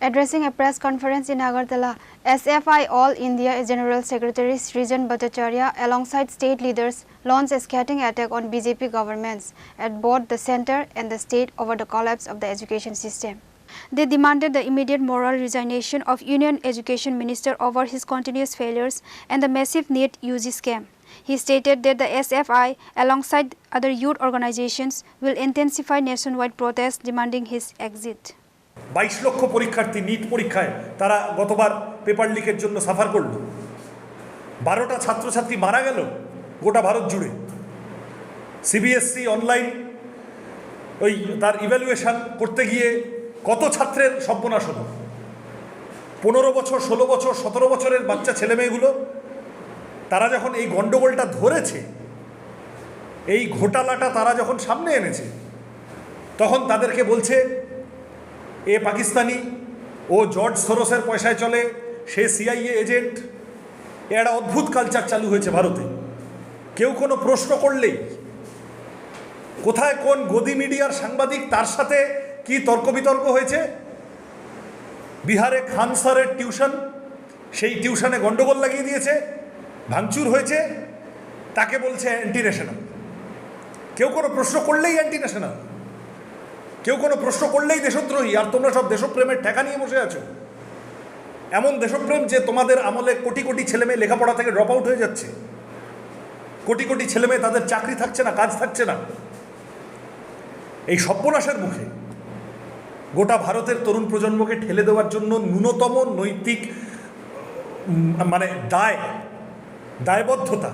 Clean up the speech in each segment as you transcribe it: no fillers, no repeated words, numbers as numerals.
Addressing a press conference in Agartala, SFI All India General Secretary Srijan Bhattacharya alongside state leaders launched a scathing attack on BJP governments at both the centre and the state over the collapse of the education system. They demanded the immediate moral resignation of Union Education Minister over his continuous failures and the massive NEET UG scam. He stated that the SFI, alongside other youth organizations, will intensify nationwide protests demanding his exit. 22 লক্ষ পরীক্ষার্থী NEET পরীক্ষায় তারা গতবার paper লিকের জন্য suffer করল। 12টা ছাত্রছাত্রী মারা গেল গোটা ভারত জুড়ে। সিবিএসসি অনলাইন ওই তার ইভ্যালুয়েশন করতে গিয়ে কত ছাত্রের সর্বনাশ হলো। 15 বছর 16 বছর 17 বছরের বাচ্চা ছেলেমেয়েগুলো তারা যখন এই গন্ডগোলটা ধরেছে, এই ঘোটালাটা তারা যখন সামনে এনেছে, তখন তাদেরকে বলছে এ পাকিস্তানি, ও জর্জ সোরসের পয়সায় চলে, সে সিআইএ এজেন্ট। একটা অদ্ভুত কালচার চালু হয়েছে ভারতে। কেউ কোনো প্রশ্ন করলেই কোথায় কোন গদি মিডিয়ার সাংবাদিক তার সাথে কি তর্ক বিতর্ক হয়েছে। বিহারে খান স্যারের টিউশন, সেই টিউশনে গন্ডগোল লাগিয়ে দিয়েছে, ভাঙচুর হয়েছে, তাকে বলছে অ্যান্টি ন্যাশনাল। কেউ কোনো প্রশ্ন করলেই অ্যান্টি ন্যাশনাল, কেউ কোনো প্রশ্ন করলেই দেশদ্রোহী। আর তোমরা সব দেশপ্রেমের ঠেকা নিয়ে বসে আছো। এমন দেশপ্রেম যে তোমাদের আমলে কোটি কোটি ছেলেমেয়ে লেখাপড়া থেকে ড্রপ আউট হয়ে যাচ্ছে, কোটি কোটি ছেলেমেয়ে তাদের চাকরি থাকছে না, কাজ থাকছে না। এই সর্বনাশের মুখে গোটা ভারতের তরুণ প্রজন্মকে ঠেলে দেওয়ার জন্য ন্যূনতম নৈতিক দায়বদ্ধতা,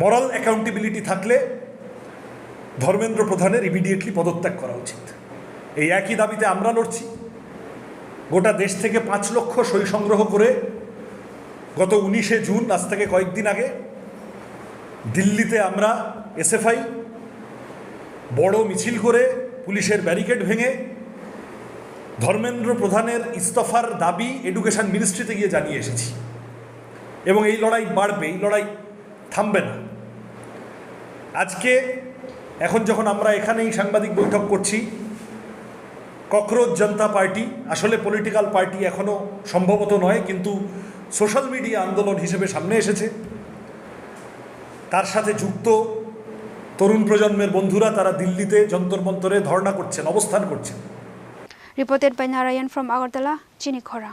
মরাল অ্যাকাউন্টেবিলিটি থাকলে ধর্মেন্দ্র প্রধানের ইমিডিয়েটলি পদত্যাগ করা উচিত। এই একই দাবিতে আমরা লড়ছি। গোটা দেশ থেকে 5 লক্ষ সই সংগ্রহ করে গত 19শে জুন, আজ থেকে কয়েকদিন আগে, দিল্লিতে আমরা এসএফআই বড় মিছিল করে পুলিশের ব্যারিকেড ভেঙে ধর্মেন্দ্র প্রধানের ইস্তফার দাবি এডুকেশন মিনিস্ট্রিতে গিয়ে জানিয়ে এসেছি। এবং এই লড়াই বাড়বে, এই লড়াই থামবে না। আজকে এখন যখন আমরা এখানেই সাংবাদিক বৈঠক করছি, ককরোচ জনতা পার্টি, আসলে পলিটিক্যাল পার্টি এখনও সম্ভবত নয়, কিন্তু সোশ্যাল মিডিয়া আন্দোলন হিসেবে সামনে এসেছে। তার সাথে যুক্ত তরুণ প্রজন্মের বন্ধুরা তারা দিল্লিতে যন্তর মন্তরে ধর্ণা করছেন, অবস্থান করছেন। Reported by Narayan from Agartala, Chini Khora.